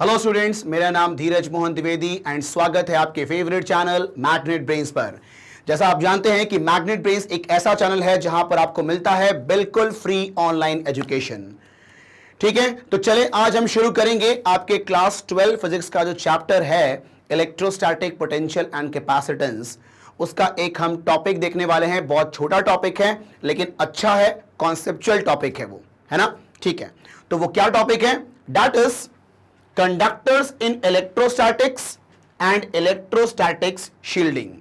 Hello students, मेरा नाम धीरज Mohan Dwivedi and स्वागत है आपके फेवरेट चैनल मैग्नेट ब्रेन्स पर। जैसा आप जानते हैं कि मैग्नेट ब्रेन्स एक ऐसा चैनल है जहां पर आपको मिलता है बिल्कुल फ्री ऑनलाइन एजुकेशन। ठीक है, तो चले आज हम शुरू करेंगे आपके क्लास 12 फिजिक्स का जो चैप्टर है इलेक्ट्रोस्टैटिक पोटेंशियल एंड कैपेसिटेंस, उसका एक हम टॉपिक देखने वाले हैं। बहुत छोटा टॉपिक है लेकिन अच्छा है, कॉन्सेप्चुअल टॉपिक है वो, है ना। ठीक है, तो वो क्या टॉपिक है? That is conductors in electrostatics and electrostatics shielding.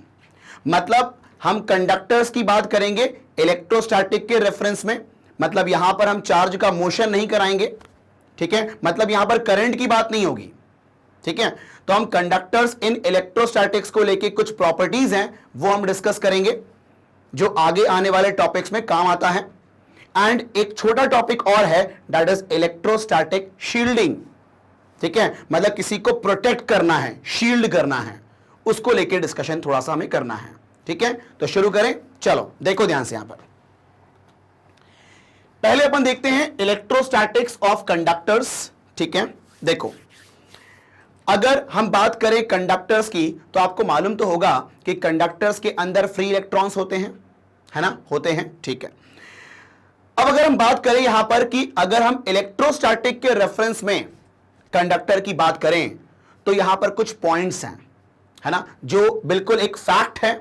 मतलब हम कंडक्टर्स की बात करेंगे इलेक्ट्रोस्टैटिक के रेफरेंस में। मतलब यहां पर हम चार्ज का मोशन नहीं कराएंगे, ठीक है। मतलब यहां पर करंट की बात नहीं होगी, ठीक है। तो हम कंडक्टर्स इन इलेक्ट्रोस्टैटिक्स को लेके कुछ प्रॉपर्टीज हैं वो हम डिस्कस करेंगे जो आगे आने वाले टॉपिक्स में काम आता है। एंड एक छोटा टॉपिक और है, दैट इज इलेक्ट्रोस्टैटिक शील्डिंग। ठीक है, मतलब किसी को प्रोटेक्ट करना है, शील्ड करना है, उसको लेके डिस्कशन थोड़ा सा हमें करना है। ठीक है, तो शुरू करें। चलो देखो ध्यान से, यहां पर पहले अपन देखते हैं इलेक्ट्रोस्टैटिक्स ऑफ कंडक्टर्स। ठीक है, देखो अगर हम बात करें कंडक्टर्स की तो आपको मालूम तो होगा कि कंडक्टर्स के अंदर फ्री इलेक्ट्रॉन्स होते हैं, है ना, होते हैं। ठीक है, अब अगर हम बात करें यहां पर कि अगर हम इलेक्ट्रोस्टैटिक के रेफरेंस में कंडक्टर की बात करें तो यहां पर कुछ पॉइंट्स हैं, है ना, जो बिल्कुल एक फैक्ट है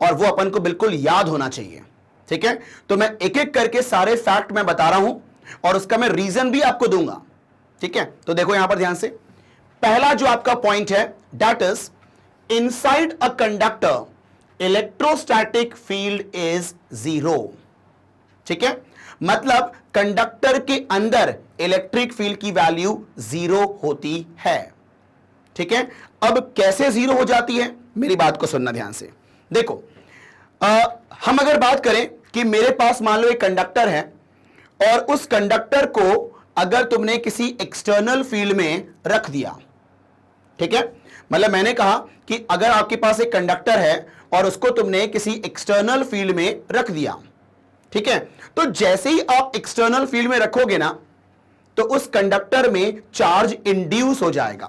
और वो अपन को बिल्कुल याद होना चाहिए। ठीक है, तो मैं एक एक करके सारे फैक्ट मैं बता रहा हूं और उसका मैं रीजन भी आपको दूंगा। ठीक है, तो देखो यहां पर ध्यान से, पहला जो आपका पॉइंट है that is inside a conductor electrostatic field is 0। ठीक है, मतलब कंडक्टर के अंदर इलेक्ट्रिक फील्ड की वैल्यू 0 होती है। ठीक है, अब कैसे 0 हो जाती है, मेरी बात को सुनना ध्यान से। देखो हम अगर बात करें कि मेरे पास मान लो एक कंडक्टर है और उस कंडक्टर को अगर तुमने किसी एक्सटर्नल फील्ड में रख दिया, ठीक है, मतलब मैंने कहा कि अगर आपके पास एक कंडक्टर है और उसको तुमने किसी एक्सटर्नल फील्ड में रख दिया, ठीक है, तो जैसे ही आप एक्सटर्नल फील्ड में रखोगे ना तो उस कंडक्टर में चार्ज इंड्यूस हो जाएगा।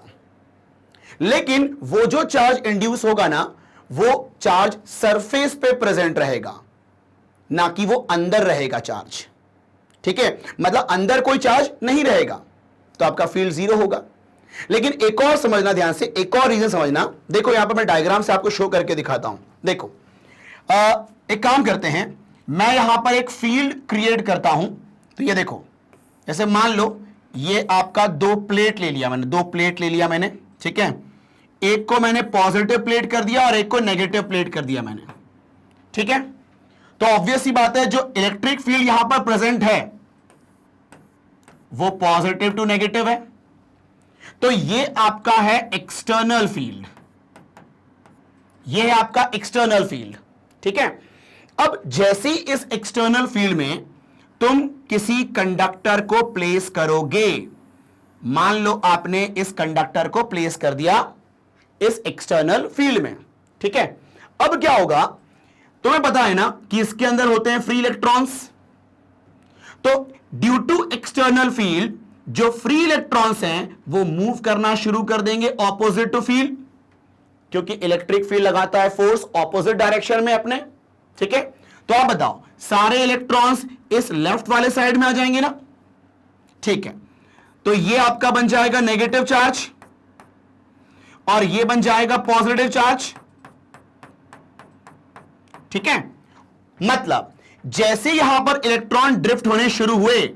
लेकिन वो जो चार्ज इंड्यूस होगा ना, वो चार्ज सरफेस पे प्रेजेंट रहेगा, ना कि वो अंदर रहेगा चार्ज। ठीक है, मतलब अंदर कोई चार्ज नहीं रहेगा तो आपका फील्ड 0 होगा। लेकिन एक और समझना ध्यान से, एक और रीजन समझना। देखो यहां पर मैं डायग्राम से आपको शो करके दिखाता हूं। देखो एक काम करते हैं, मैं यहां पर एक फील्ड क्रिएट करता हूं। तो ये देखो, जैसे मान लो ये आपका दो प्लेट ले लिया मैंने, ठीक है, एक को मैंने पॉजिटिव प्लेट कर दिया और एक को नेगेटिव प्लेट कर दिया मैंने। ठीक है, तो ऑब्वियस सी बात है जो इलेक्ट्रिक फील्ड यहां पर प्रेजेंट है वो पॉजिटिव टू नेगेटिव है। तो ये आपका है एक्सटर्नल फील्ड, ये है आपका एक्सटर्नल फील्ड। ठीक है, अब जैसे इस एक्सटर्नल फील्ड में तुम किसी कंडक्टर को प्लेस करोगे, मान लो आपने इस कंडक्टर को प्लेस कर दिया इस एक्सटर्नल फील्ड में, ठीक है, अब क्या होगा, तुम्हें पता है ना कि इसके अंदर होते हैं फ्री इलेक्ट्रॉन्स। तो ड्यू टू एक्सटर्नल फील्ड जो फ्री इलेक्ट्रॉन्स हैं वो मूव करना शुरू कर देंगे ऑपोजिट टू फील्ड, क्योंकि इलेक्ट्रिक फील्ड लगाता है फोर्स ऑपोजिट डायरेक्शन में अपने। ठीक है, तो आप बताओ सारे इलेक्ट्रॉन्स इस लेफ्ट वाले साइड में आ जाएंगे ना। ठीक है, तो ये आपका बन जाएगा नेगेटिव चार्ज और ये बन जाएगा पॉजिटिव चार्ज। ठीक है, मतलब जैसे यहां पर इलेक्ट्रॉन ड्रिफ्ट होने शुरू हुए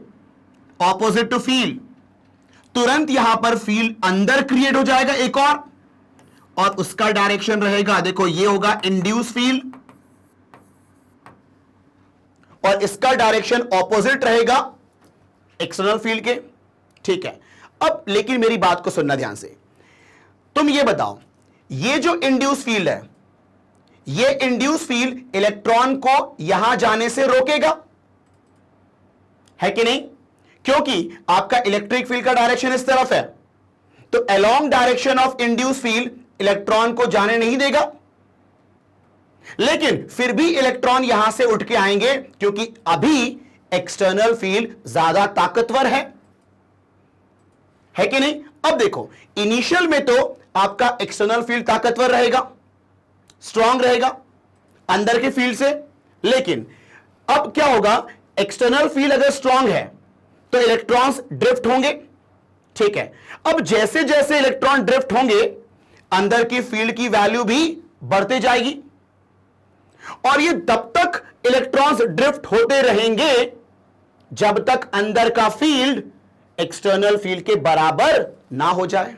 ऑपोजिट टू फील्ड, तुरंत यहां पर फील्ड अंदर क्रिएट हो जाएगा एक और उसका डायरेक्शन रहेगा, देखो ये होगा इंड्यूस फील्ड और इसका डायरेक्शन ऑपोजिट रहेगा एक्सटर्नल फील्ड के। ठीक है, अब लेकिन मेरी बात को सुनना ध्यान से, तुम ये बताओ ये जो इंड्यूस फील्ड है, ये इंड्यूस फील्ड इलेक्ट्रॉन को यहां जाने से रोकेगा, है कि नहीं? क्योंकि आपका इलेक्ट्रिक फील्ड का डायरेक्शन इस तरफ है, तो along direction of induce field electron को जाने नहीं देगा। लेकिन फिर भी इलेक्ट्रॉन यहां से उठ के आएंगे क्योंकि अभी एक्सटर्नल फील्ड ज्यादा ताकतवर है कि नहीं? अब देखो, इनिशियल में तो आपका एक्सटर्नल फील्ड ताकतवर रहेगा, स्ट्रांग रहेगा अंदर के फील्ड से, लेकिन अब क्या होगा, एक्सटर्नल फील्ड अगर स्ट्रांग है तो इलेक्ट्रॉन्स ड्रिफ्ट होंगे, ठीक है। अब जैसे जैसे इलेक्ट्रॉन ड्रिफ्ट होंगे अंदर की फील्ड की वैल्यू भी बढ़ते जाएगी, और ये तब तक इलेक्ट्रॉन्स ड्रिफ्ट होते रहेंगे जब तक अंदर का फील्ड एक्सटर्नल फील्ड के बराबर ना हो जाए।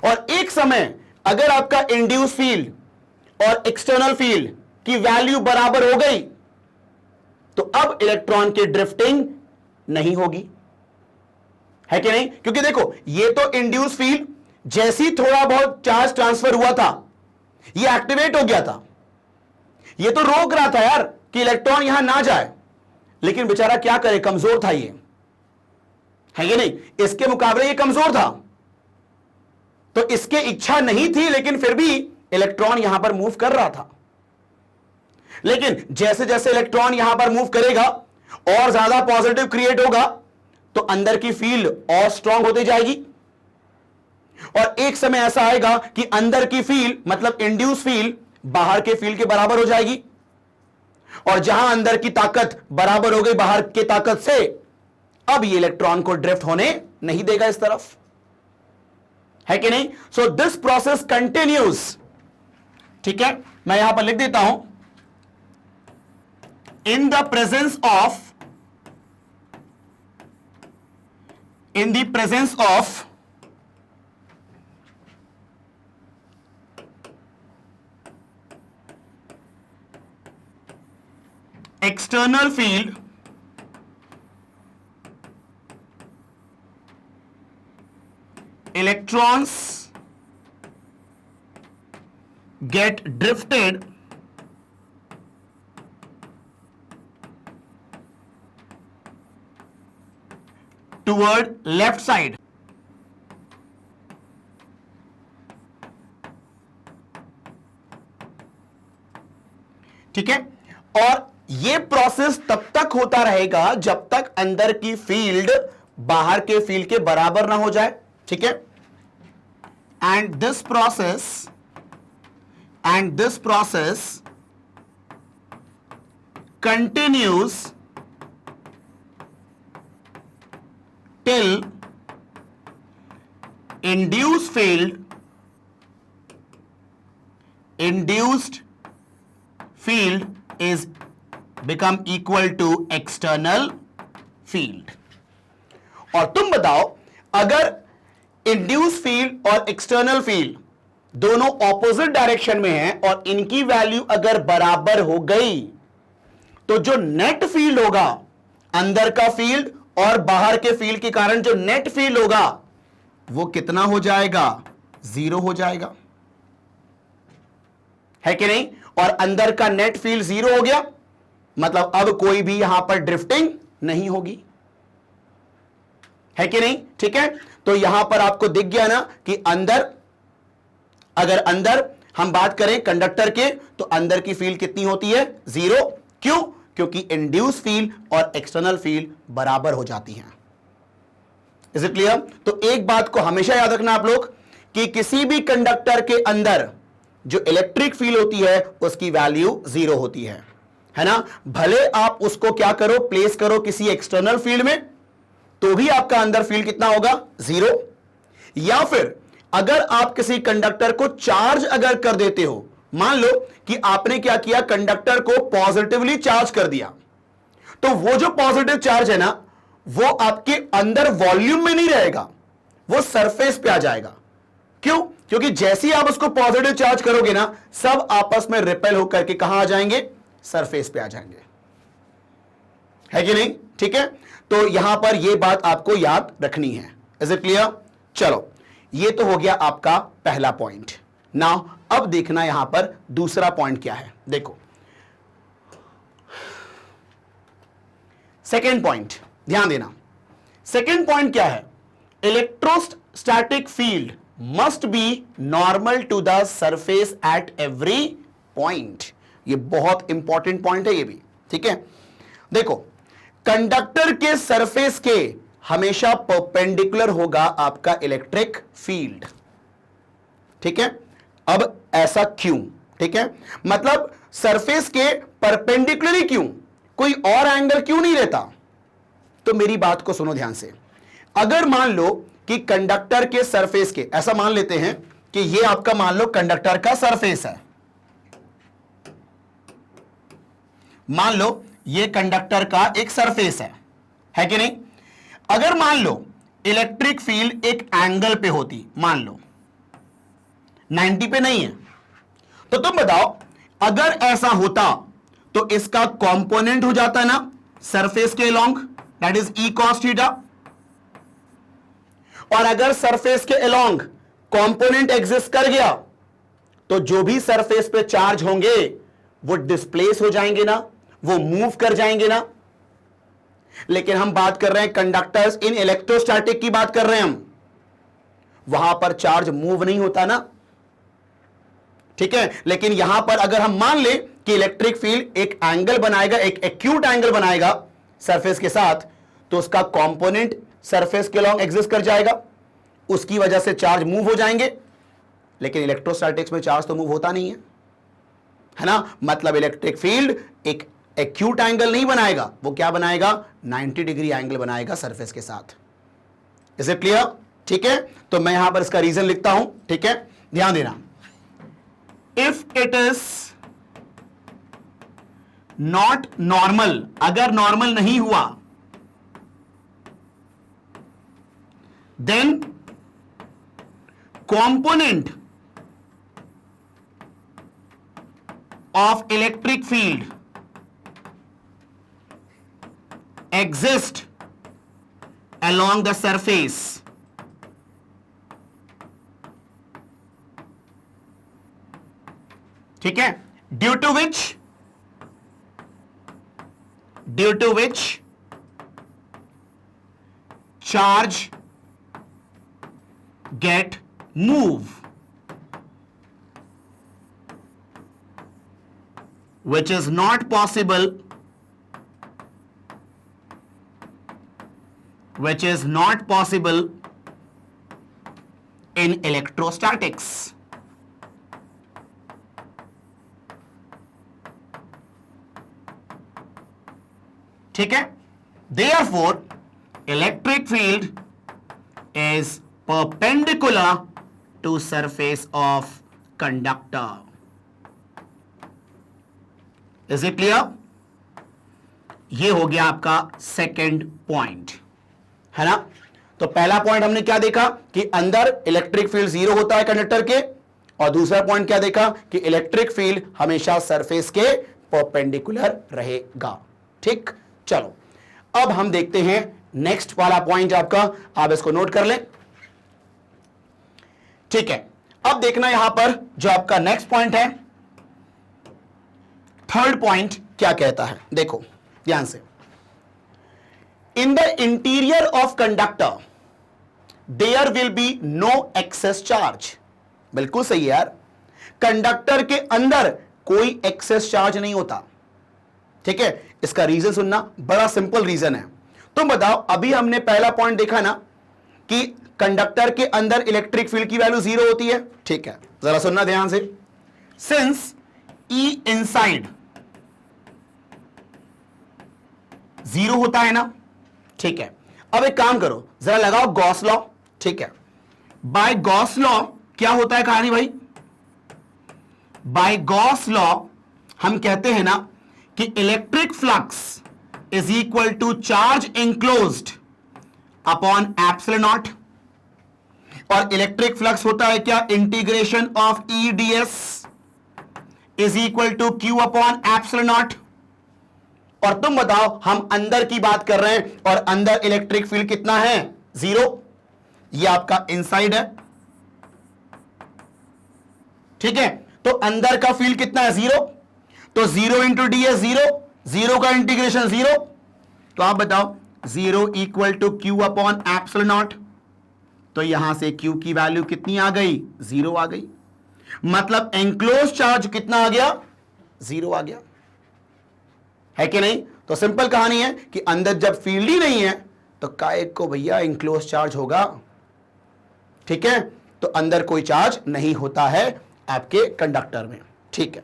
और एक समय अगर आपका इंड्यूस फील्ड और एक्सटर्नल फील्ड की वैल्यू बराबर हो गई तो अब इलेक्ट्रॉन की ड्रिफ्टिंग नहीं होगी, है कि नहीं? क्योंकि देखो, ये तो इंड्यूस फील्ड जैसी थोड़ा बहुत चार्ज ट्रांसफर हुआ था ये एक्टिवेट हो गया था, ये तो रोक रहा था यार कि इलेक्ट्रॉन यहां ना जाए, लेकिन बेचारा क्या करे, कमजोर था ये, है कि नहीं? इसके मुकाबले ये कमजोर था, तो इसके इच्छा नहीं थी लेकिन फिर भी इलेक्ट्रॉन यहां पर मूव कर रहा था। लेकिन जैसे जैसे इलेक्ट्रॉन यहां पर मूव करेगा और ज्यादा पॉजिटिव क्रिएट होगा तो अंदर की फील्ड और स्ट्रांग होती जाएगी, और एक समय ऐसा आएगा कि अंदर की फील्ड मतलब इंड्यूस फील्ड बाहर के फील्ड के बराबर हो जाएगी, और जहां अंदर की ताकत बराबर हो गई बाहर की ताकत से, अब ये इलेक्ट्रॉन को ड्रिफ्ट होने नहीं देगा इस तरफ, है कि नहीं? सो दिस प्रोसेस कंटिन्यूज, ठीक है। मैं यहां पर लिख देता हूं, in the presence of external field electrons get drifted toward left side, ठीक है। और ये प्रोसेस तब तक होता रहेगा जब तक अंदर की फील्ड बाहर के फील्ड के बराबर ना हो जाए, ठीक है। And this process continues till induced field is become equal to external field। और तुम बताओ, अगर इंड्यूस फील्ड और एक्सटर्नल फील्ड दोनों ऑपोजिट डायरेक्शन में हैं और इनकी वैल्यू अगर बराबर हो गई तो जो नेट फील्ड होगा, अंदर का फील्ड और बाहर के फील्ड के कारण जो नेट फील्ड होगा वो कितना हो जाएगा? 0 हो जाएगा, है कि नहीं? और अंदर का नेट फील्ड 0 हो गया मतलब अब कोई भी यहां पर ड्रिफ्टिंग नहीं होगी, है कि नहीं? ठीक है, तो यहां पर आपको दिख गया ना कि अगर अंदर हम बात करें कंडक्टर के तो अंदर की फील्ड कितनी होती है? 0। क्यों? क्योंकि इंड्यूस फील्ड और एक्सटर्नल फील्ड बराबर हो जाती हैं। Is it clear? तो एक बात को हमेशा याद रखना आप लोग कि किसी भी कंडक्टर के अंदर जो इलेक्ट्रिक फील्ड होती है उसकी वैल्यू 0 होती है ना। भले आप उसको क्या करो, प्लेस करो किसी एक्सटर्नल फील्ड में, तो भी आपका अंदर फील्ड कितना होगा? 0। या फिर अगर आप किसी कंडक्टर को चार्ज अगर कर देते हो, मान लो कि आपने क्या किया, कंडक्टर को पॉजिटिवली चार्ज कर दिया, तो वो जो पॉजिटिव चार्ज है ना वो आपके अंदर वॉल्यूम में नहीं रहेगा, वो सरफेस पे आ जाएगा। क्यों? क्योंकि जैसे ही आप उसको पॉजिटिव चार्ज करोगे ना, सब आपस में रिपेल होकर के कहां आ जाएंगे? सरफेस पे आ जाएंगे, है कि नहीं? ठीक है, तो यहां पर यह बात आपको याद रखनी है। Is it clear? चलो, ये तो हो गया आपका पहला पॉइंट। नाउ अब देखना यहां पर दूसरा पॉइंट क्या है। देखो सेकेंड पॉइंट, ध्यान देना। सेकेंड पॉइंट क्या है? Electrostatic field must be normal to the surface at every point. ये बहुत इंपॉर्टेंट पॉइंट है ये भी, ठीक है। देखो, कंडक्टर के सरफेस के हमेशा परपेंडिकुलर होगा आपका इलेक्ट्रिक फील्ड। ठीक है, अब ऐसा क्यों? ठीक है, मतलब सरफेस के परपेंडिकुलरली क्यों, कोई और एंगल क्यों नहीं रहता? तो मेरी बात को सुनो ध्यान से। अगर मान लो कि कंडक्टर के सरफेस के, ऐसा मान लेते हैं कि ये आपका मान लो कंडक्टर का सरफेस है, मान लो ये कंडक्टर का एक सरफेस है कि नहीं? अगर मान लो इलेक्ट्रिक फील्ड एक एंगल पे होती, मान लो 90 पे नहीं है, तो तुम बताओ अगर ऐसा होता तो इसका कंपोनेंट हो जाता ना सरफेस के along, that is E cos theta. और अगर सरफेस के अलोंग कंपोनेंट एग्जिस्ट कर गया तो जो भी सरफेस पे चार्ज होंगे वो डिस्प्लेस हो जाएंगे ना, वो मूव कर जाएंगे ना। लेकिन हम बात कर रहे हैं कंडक्टर्स इन इलेक्ट्रोस्टैटिक की बात कर रहे हैं हम, वहां पर चार्ज मूव नहीं होता ना। ठीक है, लेकिन यहां पर अगर हम मान ले कि इलेक्ट्रिक फील्ड एक एंगल बनाएगा, एक एक्यूट एंगल बनाएगा सरफेस के साथ, तो उसका कंपोनेंट सरफेस के अलोंग एग्जिस्ट कर जाएगा, उसकी वजह से चार्ज मूव हो जाएंगे। लेकिन इलेक्ट्रोस्टैटिक्स में चार्ज तो मूव होता नहीं है ना। मतलब इलेक्ट्रिक फील्ड एक एक्यूट एंगल नहीं बनाएगा, वो क्या बनाएगा? 90 डिग्री एंगल बनाएगा सरफेस के साथ। Is it clear? ठीक है, तो मैं यहां पर इसका रीजन लिखता हूं। ठीक है, ध्यान देना। If it is not normal, अगर नॉर्मल नहीं हुआ, then component of electric field exist along the surface ठीक है, due to which charge get move, which is not possible in electrostatics. ठीक है, therefore electric field is perpendicular to surface of conductor. Is it clear? ये हो गया आपका second point, है ना। तो पहला पॉइंट हमने क्या देखा कि अंदर इलेक्ट्रिक फील्ड जीरो होता है कंडक्टर के, और दूसरा पॉइंट क्या देखा कि इलेक्ट्रिक फील्ड हमेशा सरफेस के परपेंडिकुलर रहेगा। ठीक, चलो अब हम देखते हैं नेक्स्ट वाला पॉइंट आपका, आप इसको नोट कर लें। ठीक है, अब देखना यहां पर जो आपका नेक्स्ट पॉइंट है, थर्ड पॉइंट क्या कहता है, देखो ध्यान से। In the interior of conductor there will be no excess charge. बिल्कुल सही है यार, कंडक्टर के अंदर कोई एक्सेस चार्ज नहीं होता। ठीक है, इसका रीजन सुनना, बड़ा सिंपल रीजन है। तुम बताओ, अभी हमने पहला पॉइंट देखा ना कि कंडक्टर के अंदर इलेक्ट्रिक फील्ड की वैल्यू जीरो होती है। ठीक है, जरा सुनना ध्यान से। सिंस ई इनसाइड जीरो होता है ना, ठीक है। अब एक काम करो, जरा लगाओ गॉस लॉ। ठीक है, बाय गॉस लॉ क्या होता है कहानी भाई? बाय गॉस लॉ हम कहते हैं ना कि electric flux is equal to charge enclosed upon epsilon naught, और इलेक्ट्रिक फ्लक्स होता है क्या? Integration of E d S is equal to q upon epsilon naught. और तुम बताओ, हम अंदर की बात कर रहे हैं और अंदर इलेक्ट्रिक फील्ड कितना है? जीरो। ये आपका इनसाइड है, ठीक है। तो अंदर का फील्ड कितना है? जीरो। तो जीरो इंटू डी है जीरो, जीरो का इंटीग्रेशन जीरो। तो आप बताओ, zero equal to q upon epsilon naught. तो यहां से क्यू की वैल्यू कितनी आ गई? जीरो आ गई। मतलब एंक्लोज चार्ज कितना आ गया? जीरो आ गया, है कि नहीं? तो सिंपल कहानी है कि अंदर जब फील्ड ही नहीं है तो काय को भैया इंक्लोज चार्ज होगा, ठीक है, तो अंदर कोई चार्ज नहीं होता है आपके कंडक्टर में, ठीक है।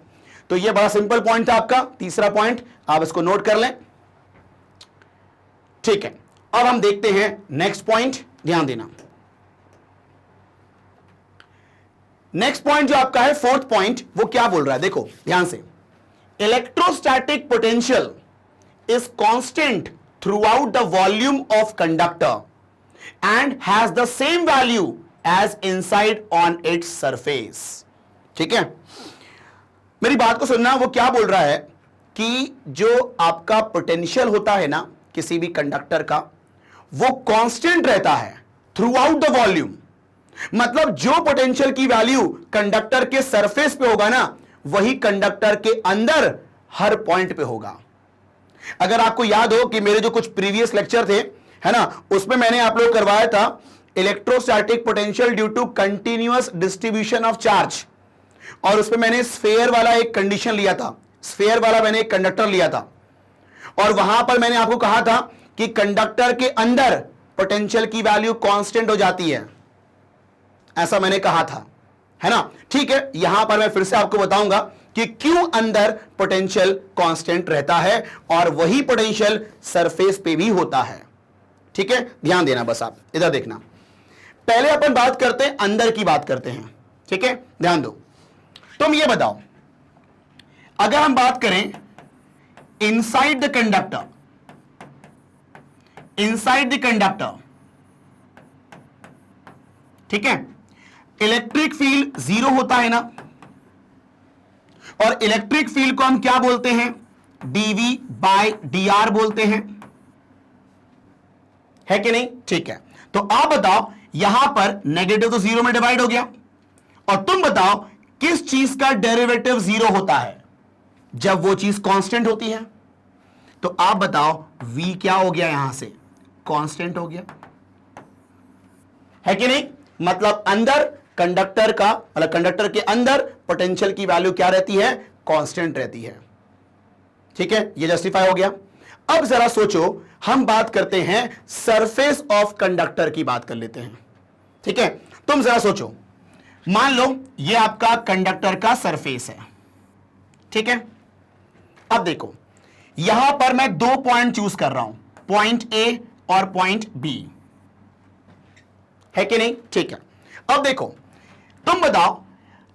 तो ये बड़ा सिंपल पॉइंट था आपका तीसरा पॉइंट, आप इसको नोट कर लें, ठीक है। अब हम देखते हैं नेक्स्ट पॉइंट, ध्यान देना। नेक्स्ट पॉइंट जो आपका है फोर्थ पॉइंट, वो क्या बोल रहा है, देखो ध्यान से। Electrostatic potential is constant throughout the volume of conductor and has the same value as inside on its surface, ठीक है। मेरी बात को सुनना, वो क्या बोल रहा है कि जो आपका पोटेंशियल होता है ना किसी भी कंडक्टर का, वो कांस्टेंट रहता है थ्रू आउट द वॉल्यूम। मतलब जो पोटेंशियल की वैल्यू कंडक्टर के सरफेस पे होगा ना, वही कंडक्टर के अंदर हर पॉइंट पे होगा। अगर आपको याद हो कि मेरे जो कुछ प्रीवियस लेक्चर थे, है ना, उसमें मैंने आप लोग करवाया था electrostatic potential due to continuous distribution of charge, और उसमें मैंने स्फेयर वाला एक कंडीशन लिया था, स्फेयर वाला मैंने एक कंडक्टर लिया था, और वहां पर मैंने आपको कहा था कि कंडक्टर के अंदर पोटेंशियल की वैल्यू कांस्टेंट हो जाती है, ऐसा मैंने कहा था, है ना। ठीक है, यहां पर मैं फिर से आपको बताऊंगा कि क्यों अंदर पोटेंशियल कांस्टेंट रहता है और वही पोटेंशियल सरफेस पे भी होता है, ठीक है। ध्यान देना, बस आप इधर देखना। पहले अपन बात करते हैं, अंदर की बात करते हैं, ठीक है, ध्यान दो। तुम ये बताओ, अगर हम बात करें inside the conductor, inside the conductor, ठीक है, इलेक्ट्रिक फील्ड जीरो होता है ना, और इलेक्ट्रिक फील्ड को हम क्या बोलते हैं, dv बाय dr बोलते हैं, है कि नहीं, ठीक है। तो आप बताओ, यहां पर नेगेटिव तो जीरो में डिवाइड हो गया, और तुम बताओ किस चीज का डेरिवेटिव जीरो होता है, जब वो चीज कांस्टेंट होती है। तो आप बताओ v क्या हो गया, यहां से कांस्टेंट हो गया, है कि नहीं। मतलब अंदर कंडक्टर का, मतलब कंडक्टर के अंदर पोटेंशियल की वैल्यू क्या रहती है, कांस्टेंट रहती है, ठीक है, ये जस्टिफाई हो गया। अब जरा सोचो, हम बात करते हैं सरफेस ऑफ कंडक्टर की बात कर लेते हैं, ठीक है। तुम जरा सोचो, मान लो ये आपका कंडक्टर का सरफेस है, ठीक है। अब देखो, यहां पर मैं दो पॉइंट चूज कर रहा हूं, पॉइंट ए और पॉइंट बी, है कि नहीं, ठीक है। अब देखो, तुम बताओ,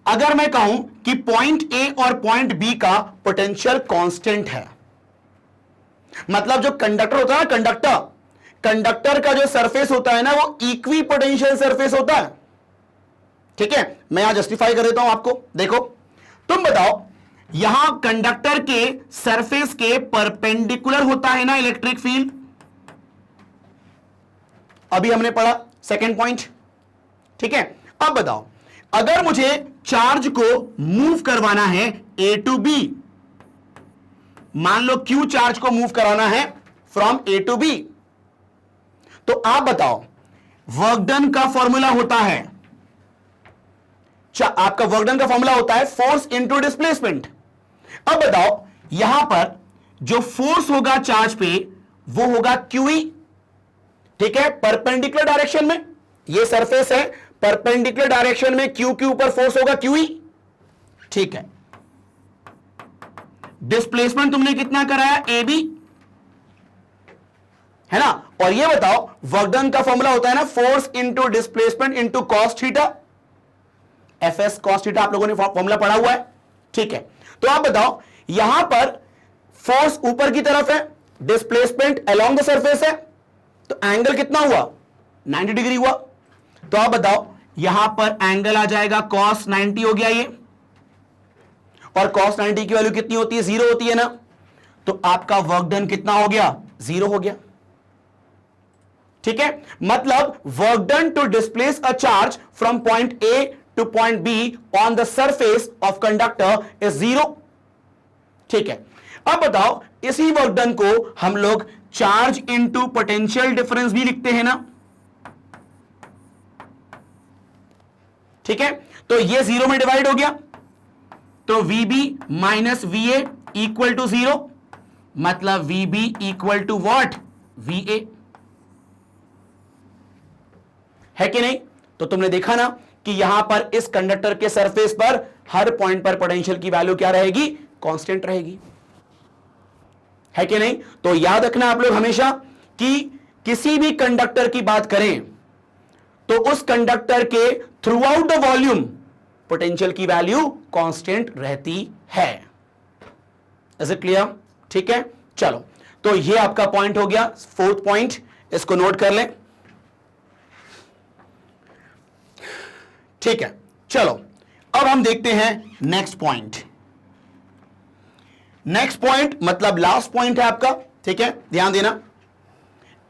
अगर मैं कहूं कि पॉइंट ए और पॉइंट बी का पोटेंशियल कांस्टेंट है, मतलब जो कंडक्टर होता है ना, कंडक्टर का जो सरफेस होता है ना, वो इक्वी पोटेंशियल सरफेस होता है, ठीक है। मैं यहां जस्टिफाई कर देता हूं आपको। देखो, तुम बताओ, यहां कंडक्टर के सरफेस के परपेंडिकुलर होता है ना इलेक्ट्रिक फील्ड, अभी हमने पढ़ा सेकेंड पॉइंट, ठीक है। अब बताओ, अगर मुझे चार्ज को मूव करवाना है ए टू बी, मान लो क्यू चार्ज को मूव कराना है फ्रॉम ए टू बी, तो आप बताओ वर्क डन का फॉर्मूला होता है, आपका वर्क डन का फॉर्मूला होता है फोर्स इनटू डिस्प्लेसमेंट। अब बताओ, यहां पर जो फोर्स होगा चार्ज पे, वो होगा क्यूई, ठीक है, परपेंडिकुलर डायरेक्शन में, ये सरफेस है, परपेंडिकुलर डायरेक्शन में क्यू के ऊपर फोर्स होगा क्यूई, ठीक है। डिस्प्लेसमेंट तुमने कितना कराया, ए बी, है ना। और ये बताओ, वर्क डन का फॉर्मूला होता है ना force into displacement into cos theta, F S cos theta, आप लोगों ने फॉर्मूला पढ़ा हुआ है, ठीक है। तो आप बताओ, यहां पर फोर्स ऊपर की तरफ है, डिस्प्लेसमेंट अलोंग द सरफेस है, तो एंगल कितना हुआ, 90 डिग्री हुआ। तो आप बताओ, यहां पर एंगल आ जाएगा cos 90 हो गया ये, और cos 90 की वैल्यू कितनी होती है, जीरो होती है ना, तो आपका वर्क डन कितना हो गया, जीरो हो गया, ठीक है। मतलब work done to displace a charge from point A to point B on the surface of conductor is zero, ठीक है। अब बताओ, इसी वर्क डन को हम लोग चार्ज इनटू पोटेंशियल डिफरेंस भी लिखते हैं ना, ठीक है। तो ये जीरो में डिवाइड हो गया, तो VB minus VA equal to zero, मतलब VB equal to what, VA, है कि नहीं? तो तुमने देखा ना कि यहां पर इस कंडक्टर के सरफेस पर हर पॉइंट पर पोटेंशियल की वैल्यू क्या रहेगी? कांस्टेंट रहेगी, है कि नहीं? तो याद रखना आप लोग हमेशा कि किसी भी कंडक्टर की बात करें तो उस कंडक्टर के through out the volume potential की वैल्यू कांस्टेंट रहती है। Is it clear? ठीक है, चलो, तो ये आपका पॉइंट हो गया, फोर्थ पॉइंट, इसको नोट कर लें। ठीक है, चलो अब हम देखते हैं नेक्स्ट पॉइंट। नेक्स्ट पॉइंट मतलब लास्ट पॉइंट है आपका, ठीक है, ध्यान देना।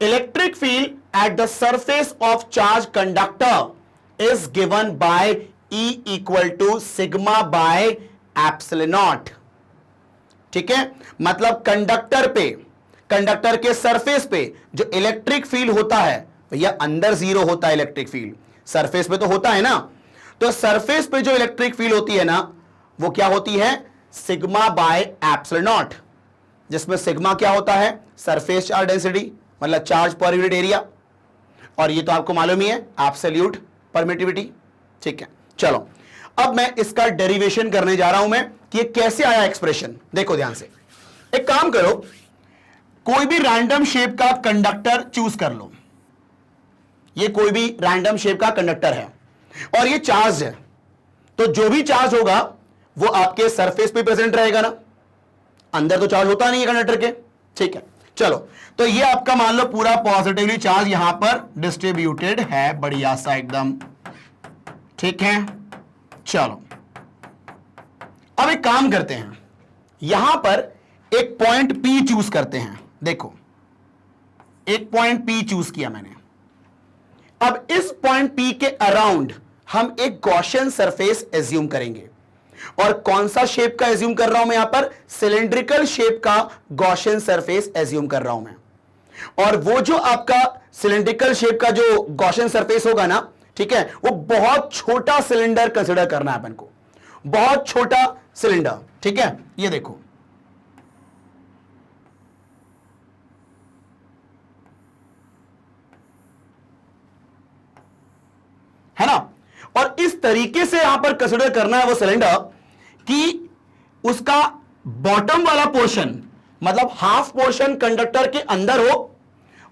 Electric field at the surface of charge conductor is given by E equal to sigma by epsilon naught. ठीक है, मतलब कंडक्टर पे, कंडक्टर के सरफेस पे जो इलेक्ट्रिक फील्ड होता है भैया, अंदर जीरो होता है इलेक्ट्रिक फील्ड, सरफेस पे तो होता है ना, तो सरफेस पे जो इलेक्ट्रिक फील्ड होती है ना वो क्या होती है? सिग्मा बाय एप्सिलॉन नॉट, जिसमें सिग्मा क्या होता है? सरफेस चार्ज डेंसिटी, मतलब चार्ज पर यूनिट एरिया, और ये तो आपको मालूम ही है एब्सोल्यूट परमिटिविटी। ठीक है, चलो अब मैं इसका डेरिवेशन करने जा रहा हूं मैं कि ये कैसे आया एक्सप्रेशन। देखो ध्यान से, एक काम करो, कोई भी रैंडम शेप का कंडक्टर चूज कर लो। ये कोई भी रैंडम शेप का कंडक्टर है और ये चार्ज है, तो जो भी चार्ज होगा वो आपके सरफेस पे प्रेजेंट रहेगा ना, अंदर तो चार्ज होता नहीं है कंडक्टर के। ठीक है, चलो, तो ये आपका मान लो पूरा पॉजिटिवली चार्ज यहां पर डिस्ट्रीब्यूटेड है, बढ़िया सा एकदम। ठीक है, चलो अब एक काम करते हैं, यहां पर एक पॉइंट P चूज करते हैं। देखो, एक पॉइंट P चूज किया मैंने। अब इस पॉइंट P के अराउंड हम एक गॉसियन सरफेस एज्यूम करेंगे, और कौन सा शेप का एज्यूम कर रहा हूं मैं यहां पर? सिलेंड्रिकल शेप का गॉसियन सरफेस एज्यूम कर रहा हूं मैं। और वो जो आपका सिलेंड्रिकल शेप का जो गॉसियन सरफेस होगा ना, ठीक है, वो बहुत छोटा सिलेंडर कंसिडर करना है अपन को, बहुत छोटा सिलेंडर। ठीक है, ये देखो, है ना, और इस तरीके से यहां पर कंसिडर करना है वो सिलेंडर कि उसका बॉटम वाला पोर्शन, मतलब हाफ पोर्शन कंडक्टर के अंदर हो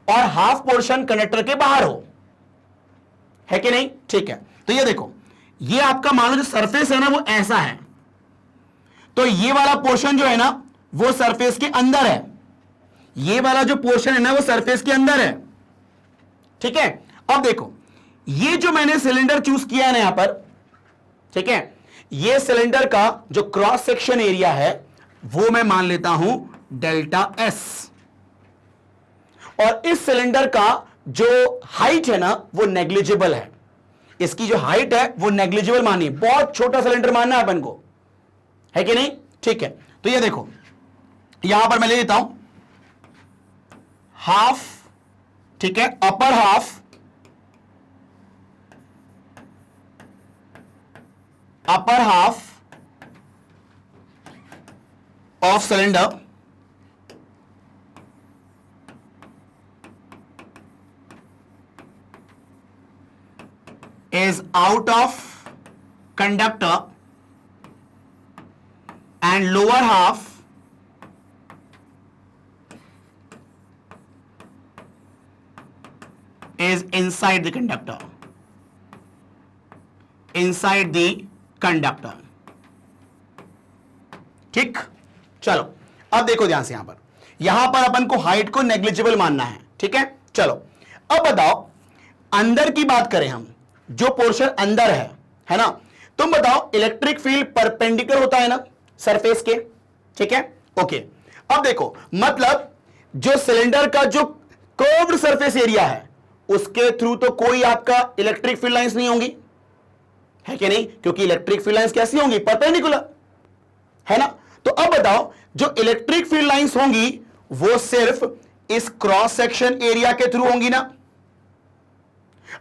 और हाफ पोर्शन कंडक्टर के बाहर हो, है कि नहीं? ठीक है, तो ये देखो, ये आपका मान लो जो सरफेस है ना वो ऐसा है, तो ये वाला पोर्शन जो है ना वो सरफेस के अंदर है, ये वाला जो पोर्शन है ना वो सरफेस के अंदर है। ठीक है, अब देखो, ये जो मैंने सिलेंडर चूज किया है ना यहां पर, ठीक है, ये सिलेंडर का जो क्रॉस सेक्शन एरिया है वो मैं मान लेता हूं डेल्टा एस, और इस सिलेंडर का जो हाइट है ना वो नेग्लिजिबल है, इसकी जो हाइट है वो नेग्लिजिबल मानिए, बहुत छोटा सिलेंडर मानना है अपन को, है कि नहीं? ठीक है, तो ये देखो, यहां पर मैं ले लेता हूं हाफ, ठीक है, upper half, upper half of cylinder is out of conductor and lower half is inside the conductor, inside the conductor। ठीक, चलो अब देखो ध्यान से, यहां पर अपन को हाइट को नेग्लिजिबल मानना है। ठीक है, चलो अब बताओ, अंदर की बात करें हम, जो पोर्शन अंदर है ना, तुम बताओ इलेक्ट्रिक फील्ड परपेंडिकुलर होता है ना सरफेस के। ठीक है, ओके, अब देखो, मतलब जो सिलेंडर का जो कर्व्ड सरफेस एरिया है उसके थ्रू तो कोई आपका इलेक्ट्रिक फील्ड लाइंस नहीं होंगी, है कि नहीं? क्योंकि इलेक्ट्रिक फील्ड लाइंस कैसी होंगी? परपेंडिकुलर, है ना। तो अब बताओ, जो इलेक्ट्रिक फील्ड लाइंस होंगी वो सिर्फ इस क्रॉस सेक्शन एरिया के थ्रू होंगी ना।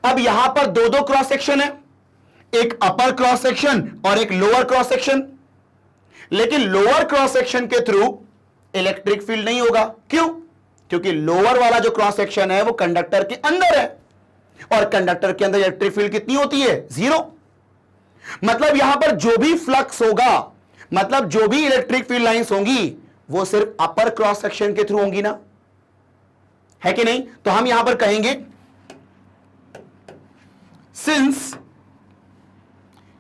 अब यहां पर दो दो क्रॉस सेक्शन है, एक अपर क्रॉस सेक्शन और एक लोअर क्रॉस सेक्शन, लेकिन लोअर क्रॉस सेक्शन के थ्रू इलेक्ट्रिक फील्ड नहीं होगा। क्यों? क्योंकि लोअर वाला जो क्रॉस सेक्शन है वो कंडक्टर के अंदर है, और कंडक्टर के अंदर इलेक्ट्रिक फील्ड कितनी होती है? 0। मतलब यहां पर जो भी फ्लक्स होगा, मतलब जो भी इलेक्ट्रिक फील्ड लाइंस होंगी वो सिर्फ अपर क्रॉस सेक्शन के थ्रू होंगी ना, है कि नहीं? तो हम यहां पर कहेंगे सिंस,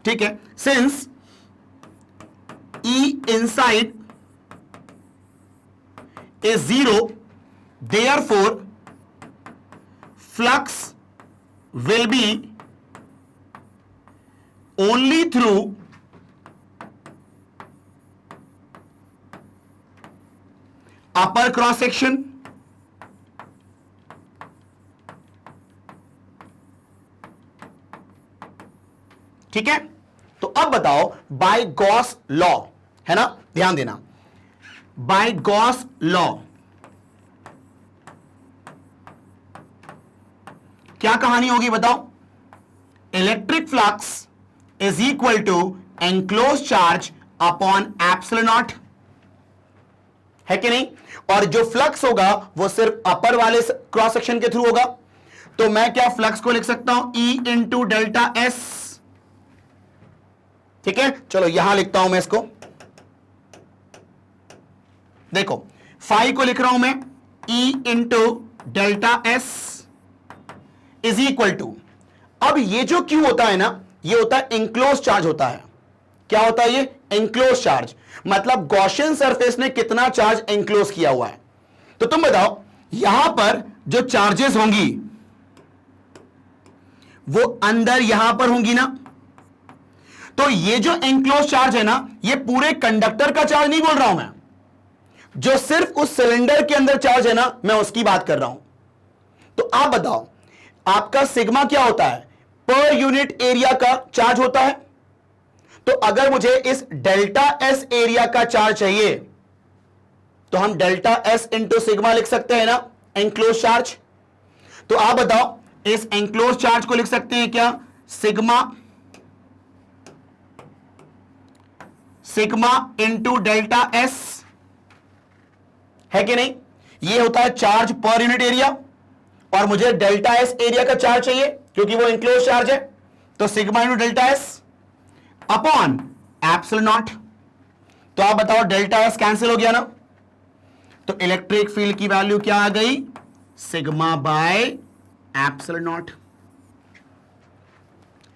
ठीक है, since E inside is 0, therefore flux will be only through upper cross section ठीक है। तो अब बताओ बाय गॉस लॉ, है ना, ध्यान देना, बाय गॉस लॉ क्या कहानी होगी बताओ? Electric flux is equal to enclose charge upon epsilon naught, है कि नहीं? और जो फ्लक्स होगा वो सिर्फ अपर वाले क्रॉस सेक्शन के थ्रू होगा। तो मैं क्या फ्लक्स को लिख सकता हूं? E इंटू डेल्टा एस, ठीक है। चलो यहां लिखता हूं मैं इसको, देखो फाई को लिख रहा हूं मैं E into delta s is equal to, अब ये जो Q होता है ना, ये होता है इंक्लोज चार्ज होता है। क्या होता है ये? इंक्लोज चार्ज, मतलब गॉसियन सरफेस ने कितना चार्ज इंक्लोज किया हुआ है। तो तुम बताओ यहां पर जो चार्जेस होंगी वो अंदर यहां पर होंगी ना, तो ये जो एनक्लोज चार्ज है ना, ये पूरे कंडक्टर का चार्ज नहीं बोल रहा हूं मैं, जो सिर्फ उस सिलेंडर के अंदर चार्ज है ना, मैं उसकी बात कर रहा हूं। तो आप बताओ आपका सिग्मा क्या होता है? पर यूनिट एरिया का चार्ज होता है। तो अगर मुझे इस डेल्टा एस एरिया का चार्ज चाहिए तो हम डेल्टा एस इंटू सिग्मा लिख सकते हैं ना, एनक्लोज चार्ज। तो आप बताओ इस एनक्लोज चार्ज को लिख सकते हैं क्या? सिग्मा इंटू डेल्टा एस, है कि नहीं? ये होता है चार्ज पर यूनिट एरिया, और मुझे डेल्टा एस एरिया का चार्ज चाहिए क्योंकि वो इंक्लोज चार्ज है। तो sigma into delta S upon epsilon naught. तो आप बताओ डेल्टा एस कैंसिल हो गया ना, तो इलेक्ट्रिक फील्ड की वैल्यू क्या आ गई? Sigma by epsilon not.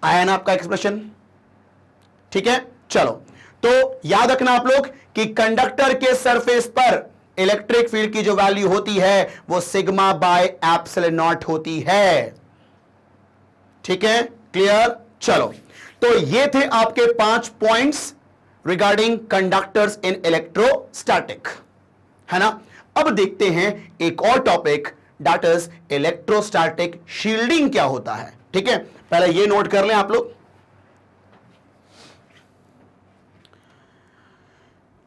आया ना आपका एक्सप्रेशन? ठीक है, चलो तो याद रखना आप लोग कि कंडक्टर के सरफेस पर इलेक्ट्रिक फील्ड की जो वैल्यू होती है वो सिग्मा बाय एप्सिलॉन नॉट होती है। ठीक है, क्लियर? चलो, तो ये थे आपके 5 पॉइंट्स रिगार्डिंग कंडक्टर्स इन इलेक्ट्रोस्टैटिक, है ना। अब देखते हैं एक और topic, that is electrostatic shielding क्या होता है। ठीक है, पहले ये नोट कर लें आप लोग।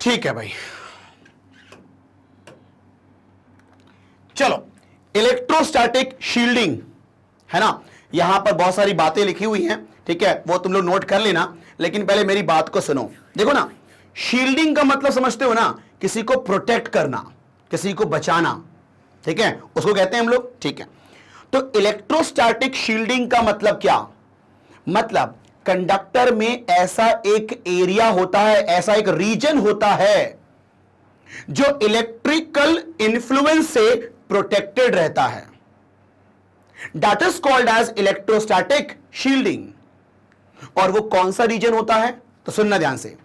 ठीक है भाई, चलो इलेक्ट्रोस्टैटिक शील्डिंग, है ना। यहां पर बहुत सारी बातें लिखी हुई हैं, ठीक है, वो तुम लोग नोट कर लेना, लेकिन पहले मेरी बात को सुनो। देखो ना, शील्डिंग का मतलब समझते हो ना, किसी को प्रोटेक्ट करना, किसी को बचाना, ठीक है, उसको कहते हैं हम लोग। ठीक है, तो इलेक्ट्रोस्टैटिक शील्डिंग का मतलब क्या? मतलब कंडक्टर में ऐसा एक एरिया होता है, ऐसा एक रीजन होता है जो इलेक्ट्रिकल इन्फ्लुएंस से प्रोटेक्टेड रहता है। That is called as electrostatic shielding. और वो कौन सा रीजन होता है? तो सुनना ध्यान से।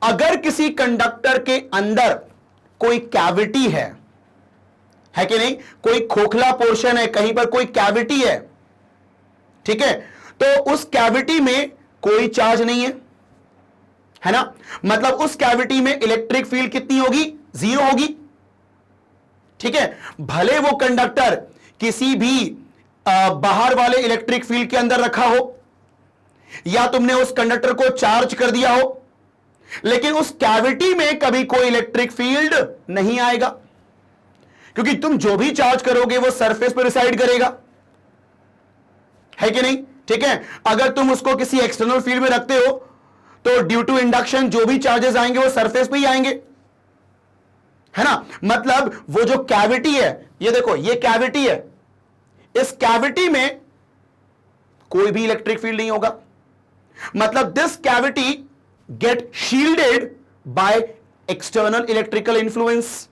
अगर किसी कंडक्टर के अंदर कोई कैविटी है कि नहीं, कोई खोखला पोर्शन है, कहीं पर कोई कैविटी है, ठीक है, तो उस कैविटी में कोई चार्ज नहीं है ना। मतलब उस कैविटी में इलेक्ट्रिक फील्ड कितनी होगी? 0 होगी। ठीक है, भले वो कंडक्टर किसी भी बाहर वाले इलेक्ट्रिक फील्ड के अंदर रखा हो या तुमने उस कंडक्टर को चार्ज कर दिया हो, लेकिन उस कैविटी में कभी कोई इलेक्ट्रिक फील्ड नहीं आएगा, क्योंकि तुम जो भी चार्ज करोगे वो सरफेस पर रिसाइड करेगा, है कि नहीं। ठीक है, अगर तुम उसको किसी एक्सटर्नल फील्ड में रखते हो तो ड्यू टू इंडक्शन जो भी चार्जेस आएंगे वो सरफेस पे ही आएंगे, है ना। मतलब वो जो कैविटी है, ये देखो, ये कैविटी है, इस कैविटी में कोई भी इलेक्ट्रिक फील्ड नहीं होगा। मतलब this cavity get shielded by external electrical influence,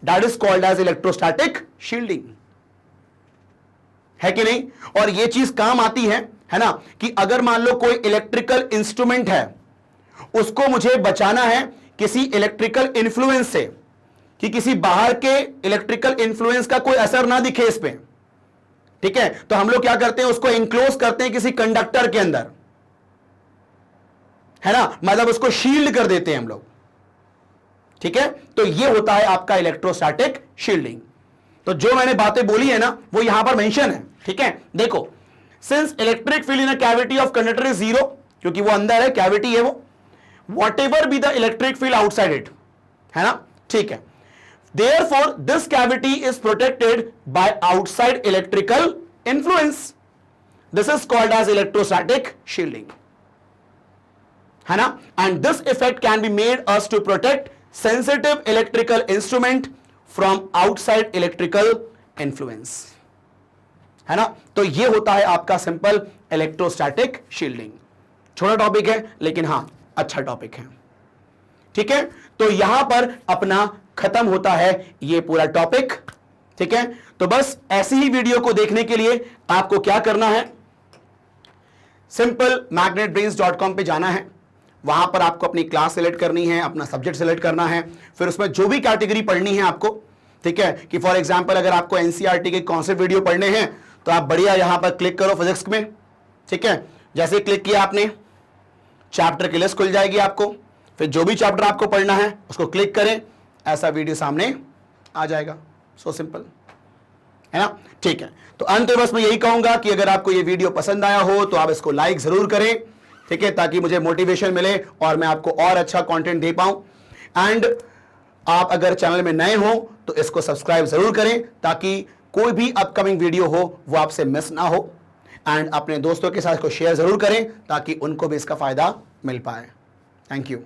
that is called as electrostatic shielding, है कि नहीं। और यह चीज काम आती है ना, कि अगर मान लो कोई इलेक्ट्रिकल इंस्ट्रूमेंट है, उसको मुझे बचाना है किसी इलेक्ट्रिकल इन्फ्लुएंस से, कि किसी बाहर के इलेक्ट्रिकल इन्फ्लुएंस का कोई असर ना दिखे इस पे, ठीक है। तो हम लोग क्या करते हैं, उसको इंक्लोज करते हैं किसी कंडक्टर के अंदर, है ना, मतलब उसको शील्ड कर देते हैं हम लोग, ठीक है। तो ये होता है आपका इलेक्ट्रोस्टैटिक शील्डिंग। तो जो मैंने बातें बोली है ना, वो यहां पर मेंशन है, ठीक है। देखो, since electric field in a cavity of conductor is zero, क्योंकि वो अंदर है, कैविटी है वो, what ever be the electric field outside it, है ना, ठीक है। Therefore, this cavity is protected by outside electrical influence. This is called as electrostatic shielding, है ना। And this effect can be made us to protect sensitive electrical instrument from outside electrical influence, है ना। तो ये होता है आपका simple electrostatic shielding. छोटा टॉपिक है लेकिन हाँ अच्छा टॉपिक है, ठीक है। तो यहां पर अपना खत्म होता है ये पूरा टॉपिक, ठीक है। तो बस ऐसी ही वीडियो को देखने के लिए आपको क्या करना है, simplemagnet-brains.com पे जाना है, वहां पर आपको अपनी क्लास सेलेक्ट करनी है, अपना सब्जेक्ट सेलेक्ट करना है, फिर उसमें जो भी कैटेगरी पढ़नी है आपको, ठीक है। कि फॉर एग्जांपल अगर आपको एनसीईआरटी के कॉन्सेप्ट वीडियो पढ़ने हैं तो आप बढ़िया यहां पर क्लिक करो फिजिक्स में, ठीक है। जैसे क्लिक किया आपने, चैप्टर की लिस्ट खुल जाएगी आपको, फिर जो भी चैप्टर आपको पढ़ना है उसको क्लिक करें, ऐसा वीडियो सामने आ जाएगा। सो सिंपल, है ना, ठीक है। तो अंत में बस मैं यही कहूंगा कि अगर आपको ये वीडियो पसंद आया हो तो आप इसको लाइक जरूर करें, ठीक है, ताकि मुझे मोटिवेशन मिले और मैं आपको और अच्छा कंटेंट दे पाऊं। एंड आप अगर चैनल में नए हो तो इसको सब्सक्राइब जरूर करें, ताकि कोई भी अपकमिंग वीडियो हो वो आपसे मिस ना हो। एंड अपने दोस्तों के साथ इसको शेयर जरूर करें ताकि उनको भी इसका फायदा मिल पाए। Thank you.